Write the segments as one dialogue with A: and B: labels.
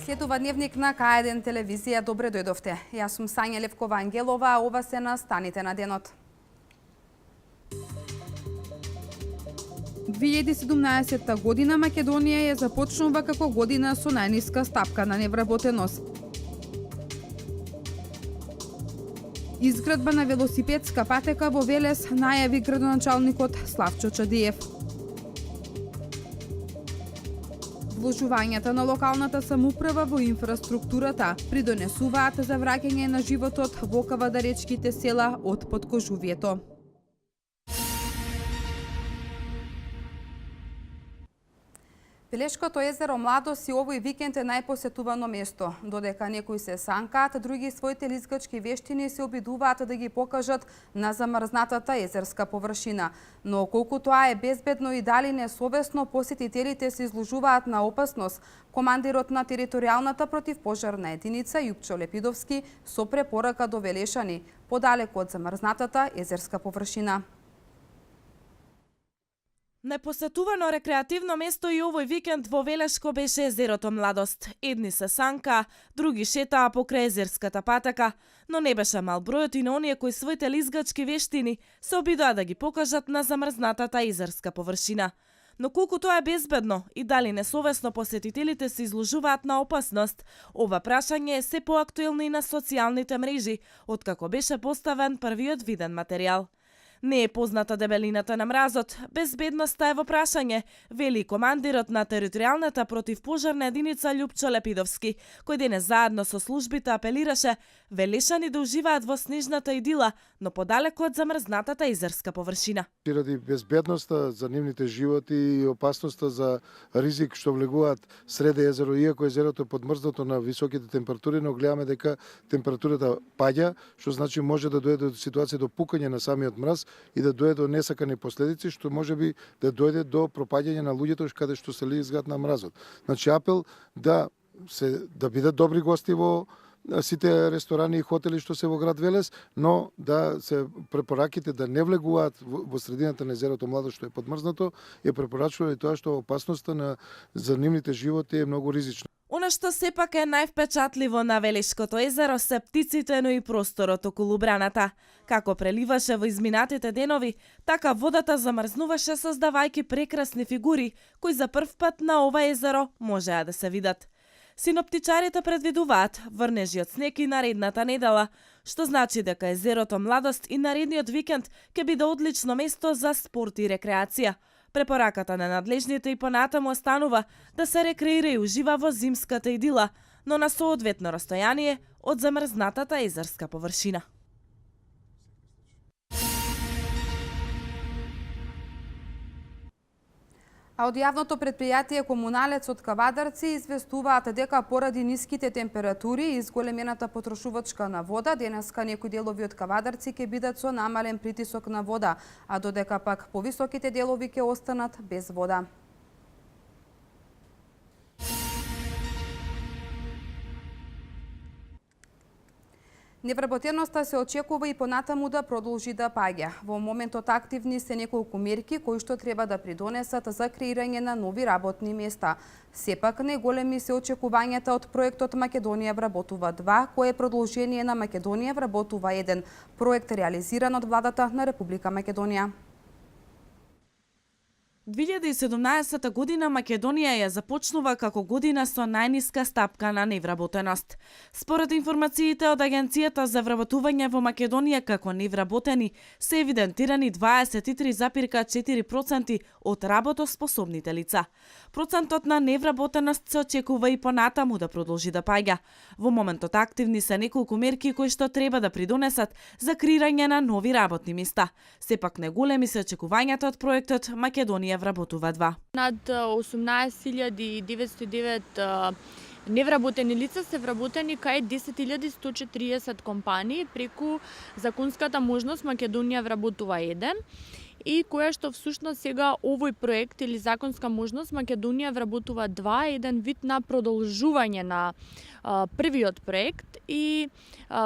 A: Следува дневник на К1 телевизија. Добре дојдовте. Јас сум Сања Левкова Ангелова, а ова се настаните на денот. 2017 година Македонија ја започнува како година со најниска стапка на невработеност. Изградба на велосипедска патека во Велес најави градоначалникот Славчо Чадиев. Вложувањата на локалната самоуправа во инфраструктурата придонесуваат за враќање на животот во кавадаречките села од Подкожувието. Пелешкото езеро Младост и овој викенд е најпосетувано место. Додека некои се санкаат, други своите лизгачки вештини се обидуваат да ги покажат на замрзнатата езерска површина. Но колку тоа е безбедно и дали несовесно, посетителите се изложуваат на опасност. Командирот на територијалната противпожарна единица Јупчо Лепидовски со препорака до Велешани, подалеку од замрзнатата езерска површина.
B: Непосетувано рекреативно место и овој викенд во Велешко беше езерото Младост. Едни се санка, други шетаа покрај езерската патека, но не беше мал бројот и на оние кои своите лизгачки вештини се обидоа да ги покажат на замрзнатата езерска површина. Но колку тоа е безбедно и дали несовесно посетителите се изложуваат на опасност, ова прашање е се поактуелно и на социјалните мрежи, откако беше поставен првиот виден материјал. Не е позната дебелината на мразот, безбедноста е во прашање, вели командирот на територијалната противпожарна единица Љупчо Лепидовски, кој денес заедно со службите апелираше Велешани да уживаат во снежната идила, но подалеку од замрзнатата езерска површина.
C: Ради безбедноста за нивните животи и опасноста за ризик што влегуваат среде езеро, иако езерото е подмрзнато на високите температури, но гледаме дека температурата паѓа, што значи може да дојде до ситуација до пукање на самиот мраз и да дојде до несакани последици, што може би да дојде до пропаѓање на луѓето каде што се лизгаат на мразот. Значи апел да бидат добри гости во сите ресторани и хотели што се во град Велес, но да се препораките да не влегуваат во средината на езерото Младост што е подмрзнато, е препорачува и тоа што опасноста за нивните животи е многу ризична.
B: Она што сепак е највпечатливо на Велешкото езеро се птиците, но и просторот околу браната. Како преливаше во изминатите денови, така водата замрзнуваше создавајќи прекрасни фигури, кои за прв пат на ова езеро можеа да се видат. Синоптичарите предвидуваат врнежи од снег и наредната недела, што значи дека езерото Младост и наредниот викенд ќе биде одлично место за спорт и рекреација. Препораката на надлежните и понатаму останува да се рекреира и ужива во зимската идила, но на соодветно растојание од замрзнатата езерска површина.
A: А од јавното предпријатие Комуналец од Кавадарци известуваат дека поради ниските температури и зголемената потрошувачка на вода, денеска некои делови од Кавадарци ќе бидат со намален притисок на вода, а додека пак повисоките делови ќе останат без вода. Невработеноста се очекува и понатаму да продолжи да паѓа. Во моментот активни се неколку мерки кои што треба да придонесат за креирање на нови работни места. Сепак најголеми се очекувањата од проектот Македонија вработува 2, кој е продолжение на Македонија вработува 1, проект реализиран од владата на Република Македонија.
B: 2017 година Македонија ја започнува како година со најниска стапка на невработеност. Според информациите од Агенцијата за вработување во Македонија како невработени се евидентирани 23,4% од работоспособните лица. Процентот на невработеност се очекува и понатаму да продолжи да паѓа. Во моментот активни се неколку мерки кои што треба да придонесат за креирање на нови работни места. Сепак неголеми се очекувањата од проектот Македонија вработува 2.
D: Над 18.909 Невработени лица се вработени кај 10.140 компании преку законската можност Македонија вработува 1, и која што всушност сега овој проект или законска можност Македонија вработува 2, еден вид на продолжување на првиот проект, и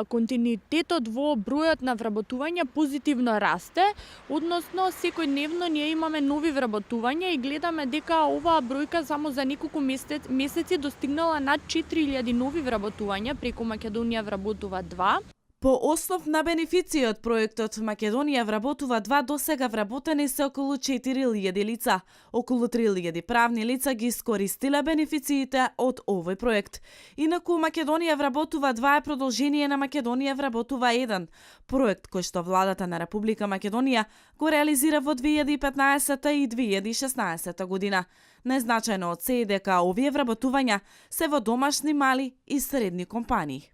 D: континуитетот во бројот на вработување позитивно расте, односно секојдневно ние имаме нови вработувања и гледаме дека оваа бројка само за неколку месеци достигнала над 4000 нови вработувања преку Македонија вработува 2.
B: По основ на бенефиции од проектот Македонија вработува 2, досега вработени се околу 4000 лица. Околу 3000 правни лица ги искористиле бенефициите од овој проект. Инаку Македонија вработува 2 е продолжение на Македонија вработува 1, проект кој што владата на Република Македонија го реализира во 2015 и 2016 година. Најзначајно од се е дека овие вработувања се во домашни, мали и средни компании.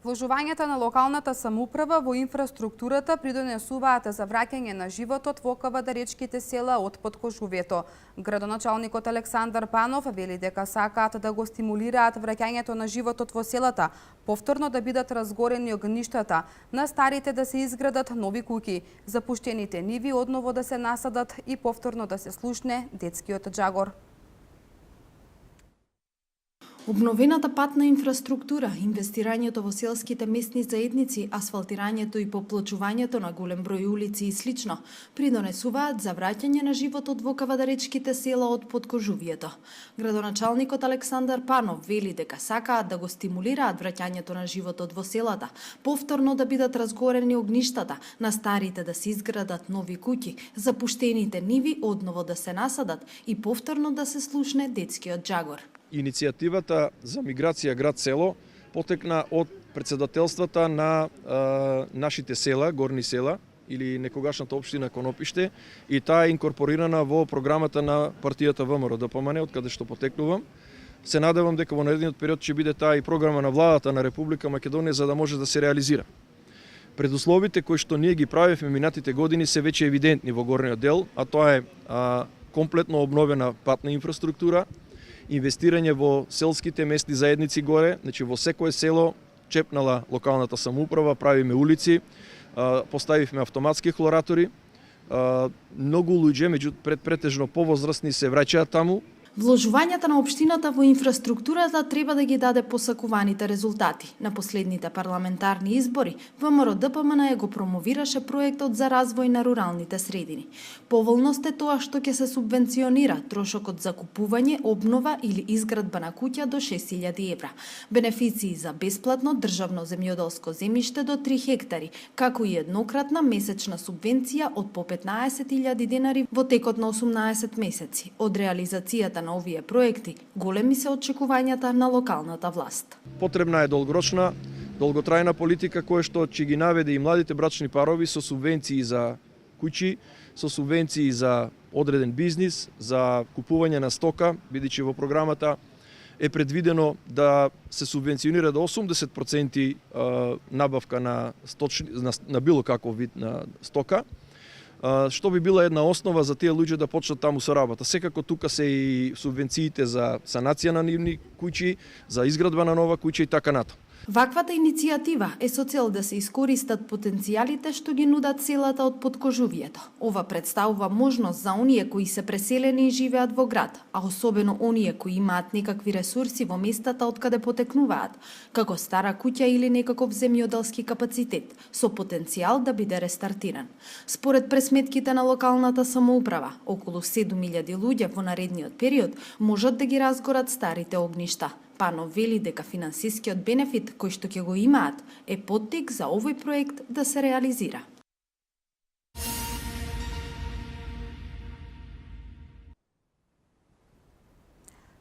A: Вложувањата на локалната самоуправа во инфраструктурата придонесуваат за враќање на животот во кавадаречките села од Подкожувјето. Градоначалникот Александар Панов вели дека сакаат да го стимулираат враќањето на животот во селата, повторно да бидат разгорени огништата, на старите да се изградат нови куќи, запуштените ниви одново да се насадат и повторно да се слушне детскиот џагор.
E: Обновената патна инфраструктура, инвестирањето во селските местни заедници, асфалтирањето и поплочувањето на голем број улици и слично придонесуваат за враќање на животот во кавадаречките села од Подкожувјето. Градоначалникот Александар Панов вели дека сакаат да го стимулираат враќањето на животот во селата, повторно да бидат разгорени огништата, на старите да се изградат нови куќи, запуштените ниви одново да се насадат и повторно да се слушне детскиот џагор.
F: Иницијативата за миграција град-село потекна од председателствата на нашите села, горни села, или некогашната општина Конопиште, и таа е инкорпорирана во програмата на партијата ВМРО ДПМН, од каде што потекнувам. Се надевам дека во наредниот период ќе биде таа и програма на владата на Република Македонија за да може да се реализира. Предусловите кои што ние ги правевме минатите години се веќе евидентни во горниот дел, а тоа е комплетно обновена патна инфраструктура, инвестирање во селските местни заедници горе, значи во секое село чепнала локалната самоуправа, правиме улици, поставивме автоматски хлоратори, многу луѓе, претежно повозрастни, се враќаат таму.
E: Вложувањата на општината во инфраструктурата треба да ги даде посакуваните резултати. На последните парламентарни избори, ВМРО ДПМН го промовираше проектот за развој на руралните средини. Поволност е тоа што ќе се субвенционира трошокот за купување, обнова или изградба на куќа до 6000 евра. Бенефиции за бесплатно државно земјоделско земјиште до 3 хектари, како и еднократна месечна субвенција од по 15.000 денари во текот на 18 месеци. Од реализацијата на овие проекти, големи се очекувањата на локалната власт.
F: Потребна е долгорочна, долготрајна политика која што ќе ги наведе и младите брачни парови со субвенции за куќи, со субвенции за одреден бизнис, за купување на стока, бидејќи во програмата е предвидено да се субвенционира до 80% набавка на било каков вид на стока, што би била една основа за тие луѓе да почнат таму со работа. Секако тука се и субвенциите за санација на нивни куќи, за изградба на нова куќа и така натаму.
E: Ваквата иницијатива е со цел да се искористат потенцијалите што ги нудат селата од Подкожувјето. Ова представува можност за оние кои се преселени и живеат во град, а особено оние кои имаат некакви ресурси во местата од каде потекнуваат, како стара куќа или некаков земјоделски капацитет, со потенцијал да биде рестартиран. Според пресметките на локалната самоуправа, околу 7000 луѓе во наредниот период можат да ги разгорат старите огништа. Панов вели дека финансискиот бенефит кој што ќе го имаат е поттик за овој проект да се реализира.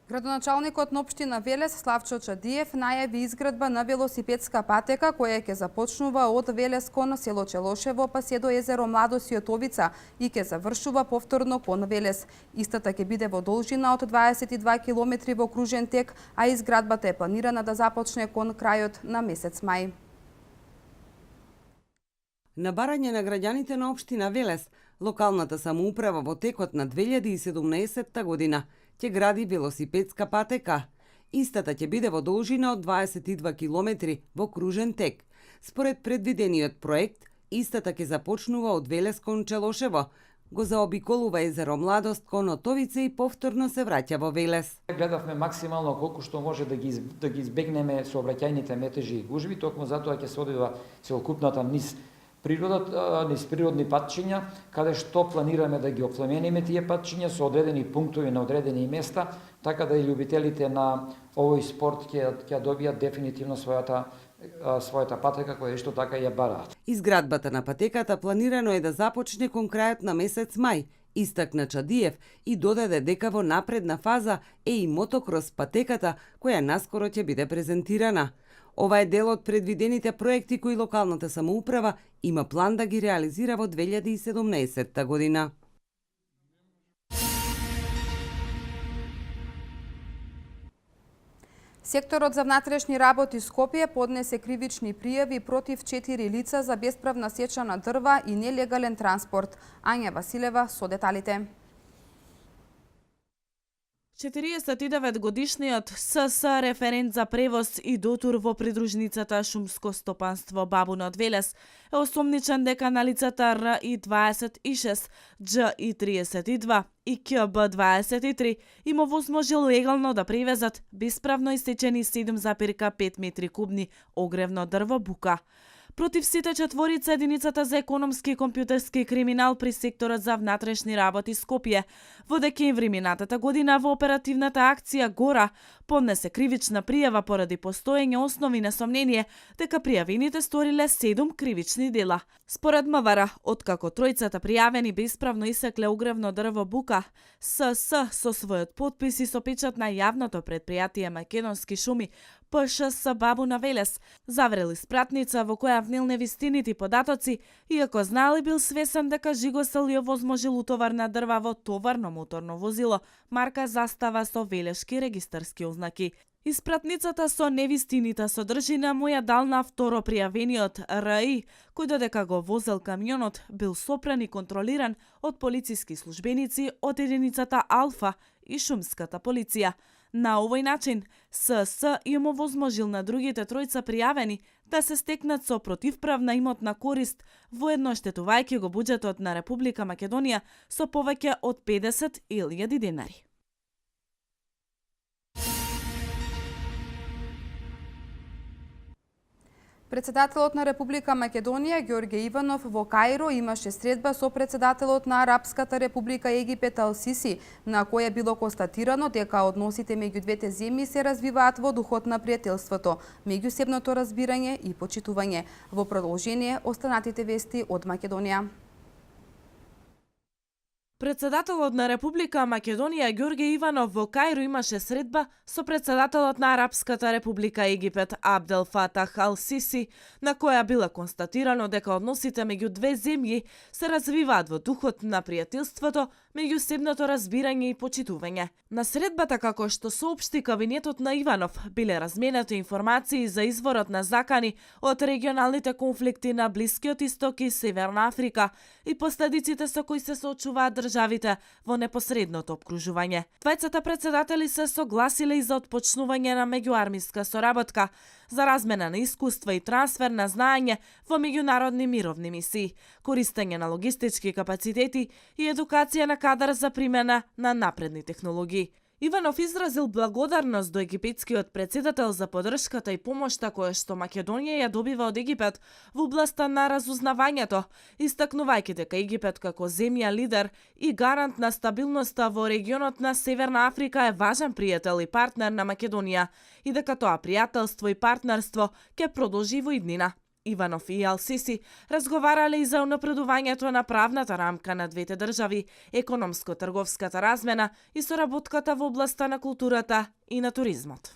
A: Градоначалникот на општина Велес Славчо Чадиев најави изградба на велосипедска патека која ќе започнува од Велес кон село Челошево па се до езеро Младост и Отовица и ќе завршува повторно кон Велес. Истата ќе биде во должина од 22 километри во кружен тек, а изградбата е планирана да започне кон крајот на месец мај.
G: На барање на граѓаните на општина Велес, Локалната самоуправа во текот на 2017 година ќе гради велосипедска патека. Истата ќе биде во должина од 22 километри во кружен тек. Според предвидениот проект, истата ќе започнува од Велес кон Челошево, го заобиколува езеро Младост кон Отовице и повторно се враќа во Велес.
H: Гледавме максимално колку што може да ги избегнеме сообраќајните метежи и гужви, токму затоа ќе се одвива целокупната низ природни патчиња, каде што планираме да ги оплемениме тие патчиња со одредени пунктови на одредени места, така да и љубителите на овој спорт ќе добијат дефинитивно својата патека која што така ја бараат.
G: Изградбата на патеката планирано е да започне кон крајот на месец мај, истакна Чадиев и додаде дека во напредна фаза е и мотокрос патеката која наскоро ќе биде презентирана. Ова е дел од предвидените проекти кои локалната самоуправа има план да ги реализира во 2017 година.
A: Секторот за внатрешни работи Скопје поднесе кривични пријави против 4 лица за бесправна сеча на дрва и нелегален транспорт. Ања Василева со деталите.
B: 49-годишниот СС референт за превоз и дотур во придружницата Шумско стопанство Бабун од Велес е осомничен дека на лицата РИ-26, ДЖИ-32 и КБ-23 им овозможил легално да превезат бесправно истечени 7,5 метри кубни огревно дрво бука. Против сите четворица единицата за економски и компјутерски криминал при секторот за внатрешни работи Скопје во декември минатата година во оперативната акција Гора поднесе кривична пријава поради постоење основи на сомнение дека пријавените сториле 7 кривични дела. Според МВР, откако тројцата пријавени бесправно исекле огревно дрво бука, СС со својот потпис и со печат на јавното предпријатие Македонски шуми ПШС Бабун на Велес заврели спратница во која внел невистинити податоци, иако знал и бил свесен дека жигосел ја возможил утовар на дрва во товарно моторно возило, марка Застава со велешки регистарски ознаки. Испратницата со невистините содржина му ја дал на второ пријавениот РИ, кој додека го возел камионот, бил сопран и контролиран од полициски службеници од единицата Алфа и шумската полиција. На овој начин, СС им овозможил на другите тројца пријавени да се стекнат со противправна имотна корист, воедно штетувајќи го буџетот на Република Македонија со повеќе од 50.000 денари.
A: Председателот на Република Македонија Ѓорѓе Иванов во Каиро имаше средба со председателот на Арапската Република Египет Ал Сиси, на која било констатирано дека односите меѓу двете земји се развиваат во духот на пријателството, меѓусебното разбирање и почитување. Во продолжение останатите вести од Македонија.
B: Председателот на Република Македонија Ѓорѓе Иванов во Каиро имаше средба со председателот на Арапската Република Египет Абдел Фатах Ал Сиси, на која било констатирано дека односите меѓу две земји се развиваат во духот на пријателството, меѓусебното разбирање и почитување. На средбата, како што соопшти кабинетот на Иванов, биле разменати информации за изворот на закани од регионалните конфликти на Блискиот Исток и Северна Африка и последиците со кои се соочуваат државите во непосредното обкружување. Двајцата председатели се согласиле и за отпочнување на меѓуармиска соработка, за размена на искуства и трансфер на знаење во меѓународни мировни мисии, користење на логистички капацитети и едукација на кадар за примена на напредни технологии. Иванов изразил благодарност до египетскиот председател за поддршката и помошта која што Македонија ја добива од Египет во областа на разузнавањето, истакнувајќи дека Египет како земја лидер и гарант на стабилноста во регионот на Северна Африка е важен пријател и партнер на Македонија и дека тоа пријателство и партнерство ќе продолжи во иднина. Иванов и Ал Сиси разговарале и за унапредувањето на правната рамка на двете држави, економско-трговската размена и соработката во областа на културата и на туризмот.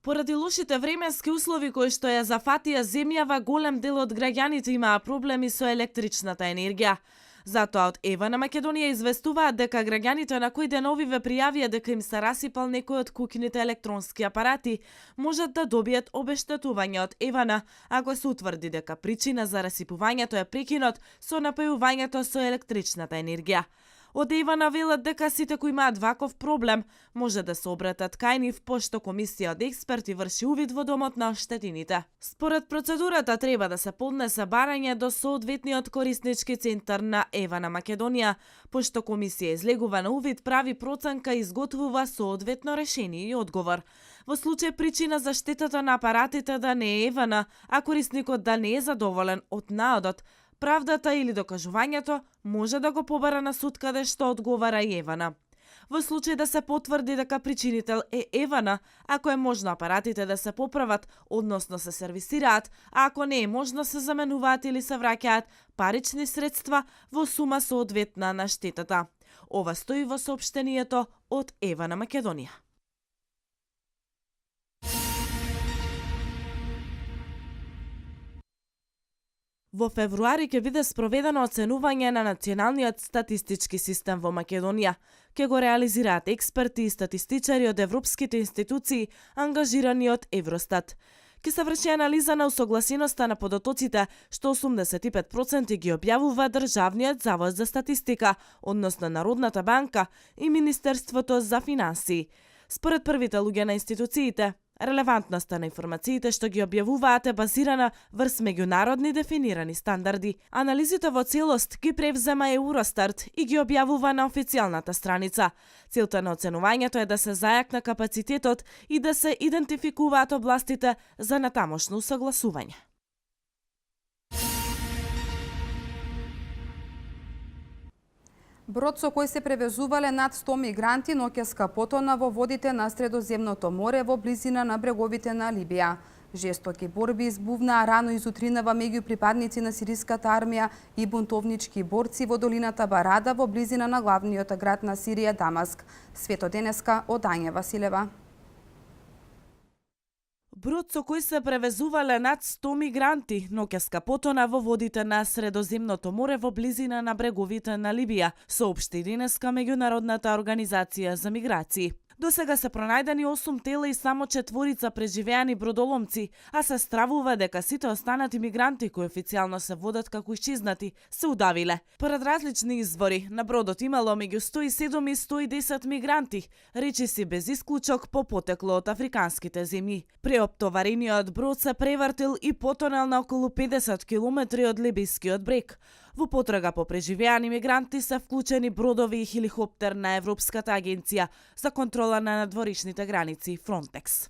B: Поради лошите временски услови кои што ја зафатија земјава, голем дел од граѓаните имаа проблеми со електричната енергија. Затоа од Ева на Македонија известуваат дека граѓаните на кои деновиве пријавија дека им се расипал некој од куќните електронски апарати можат да добијат обештетување од Евана ако се утврди дека причина за расипувањето е прекинот со напајувањето со електричната енергија. Од Евана велат дека сите кои имаат ваков проблем може да се обратат кај нив, пошто комисија од експерти врши увид во домот на оштетените. Според процедурата треба да се поднесе барање до соодветниот кориснички центар на Ева на Македонија, пошто комисија излегува на увид, прави проценка и изготвува соодветно решение и одговор. Во случај причина за штетата на апаратите да не е Евана, а корисникот да не е задоволен од наодот, правдата или докажувањето може да го побара на суд каде што одговара и Евана. Во случај да се потврди дека причинител е Евана, ако е можно апаратите да се поправат, односно се сервисираат, а ако не е можно се заменуваат или се враќаат парични средства во сума соодветна на штетата. Ова стои во соопштението од Ева на Македонија. Во февруари ќе биде спроведено оценување на националниот статистички систем во Македонија. Ќе го реализираат експерти и статистичари од европските институции, ангажирани од Евростат. Ќе се врши анализа на усогласеноста на податоците, што 85% ги објавува Државниот завод за статистика, односно Народната банка и Министерството за финансии. Според првите луѓе на институциите, релевантноста на информациите што ги објавуваат е базирана врз меѓународни дефинирани стандарди. Анализите во целост ги превзема Евростат и ги објавува на официјалната страница. Целта на оценувањето е да се зајакне капацитетот и да се идентификуваат областите за натамошно усогласување.
A: Брод со кој се превезувале над 100 мигранти ноќеска потона во водите на Средоземното море во близина на бреговите на Либија. Жестоки борби избувнаа рано изутринава меѓу припадници на сириската армија и бунтовнички борци во долината Барада во близина на главниот град на Сирија Дамаск. Свето денеска од Ања Василева.
B: Брод со кој се превезувале над 100 мигранти ноќеска потона во водите на Средоземното море во близина на бреговите на Либија, соопшти денеска Меѓународната организација за миграции. До сега се пронајдени 8 тела и само 4 преживеани бродоломци, а се стравува дека сите останати мигранти кои официјално се водат како исчезнати се удавиле. Поред различни извори, на бродот имало меѓу 107 и 110 мигранти, речиси без исклучок по потекло од африканските земји. Преоптоварениот брод се превртел и потонел на околу 50 километри од либискиот брег. Во потрага по преживеани мигранти се вклучени бродови и хеликоптер на Европската агенција за контрола на надворишните граници Frontex.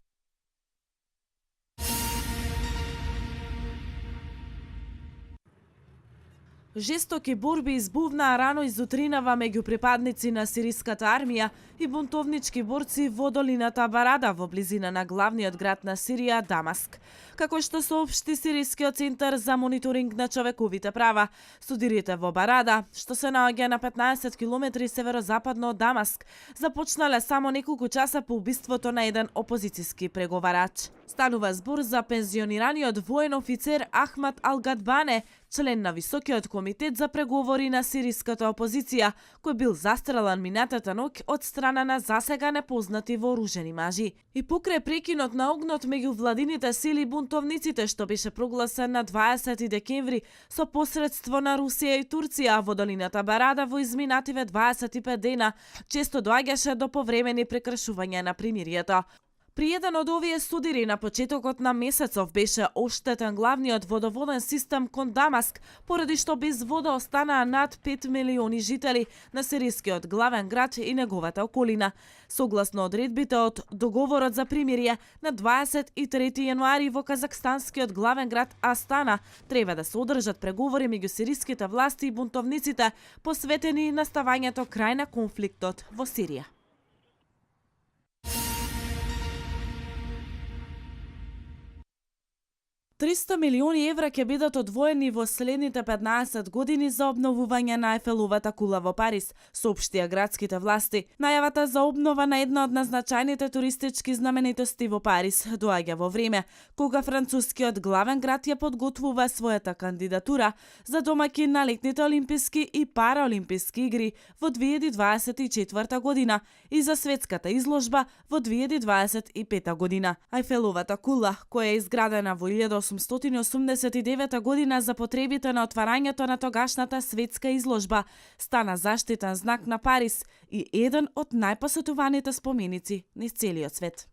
B: Жестоки борби избувнаа рано изутринава меѓу припадници на сириската армија и бунтовнички борци во долината Барада во близина на главниот град на Сирија Дамаск. Како што соопшти Сирискиот центар за мониторинг на човековите права, студиите во Барада, што се наоѓа на 15 километри северозападно од Дамаск, започнале само неколку часа по убиството на еден опозициски преговарач. Станува збор за пензионираниот воен офицер Ахмад Ал-Гадбане, член на Високиот комитет за преговори на сириската опозиција, кој бил застрелан минатата ноќ од страна на засега непознати вооружени мажи. И покрај прекинот на огнот меѓу владините сили и бунтовниците што беше прогласен на 20 декември со посредство на Русија и Турција во долината Барада во изминативе 25 дена, често доаѓаше до повремени прекршувања на примирието. При еден од овие судири на почетокот на месецов беше оштетен главниот водоводен систем кон Дамаск, поради што без вода останаа над 5 милиони жители на сирискиот главен град и неговата околина. Согласно одредбите од договорот за примирие на 23 јануари во казахстанскиот главен град Астана треба да се одржат преговори меѓу сириските власти и бунтовниците посветени на ставањето крај на конфликтот во Сирија. 300 милиони евра ќе бидат одвоени во следните 15 години за обновување на Ефеловата кула во Париз, соопштија градските власти. Најавата за обнова на една од назначајните туристички знаменитости во Париз доаѓа во време кога францускиот главен град ја подготвува својата кандидатура за домаќин на летните олимписки и параолимписки игри во 2024 година и за светската изложба во 2025 година. Ефеловата кула, која е изградена во 1889 година за потребите на отварањето на тогашната светска изложба, стана заштитен знак на Париз и еден од најпосетуваните споменици низ целиот свет.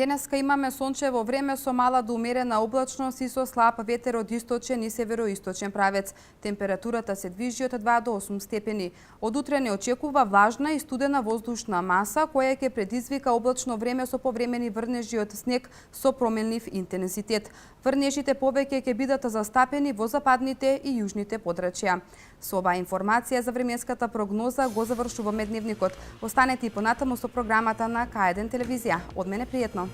A: Денеска имаме сончево време со мала до умерена облачност и со слаб ветер од источен и североисточен правец. Температурата се движи од 2 до 8 степени. Од утре не очекува влажна и студена воздушна маса, која ќе предизвика облачно време со повремени врнежи од снег со променлив интензитет. Врнежите повеќе ќе бидат застапени во западните и јужните подрачја. Со оваа информација за временската прогноза го завршуваме дневникот. Останете и понатаму со програмата на К1 телевизија. Од мене пријатно.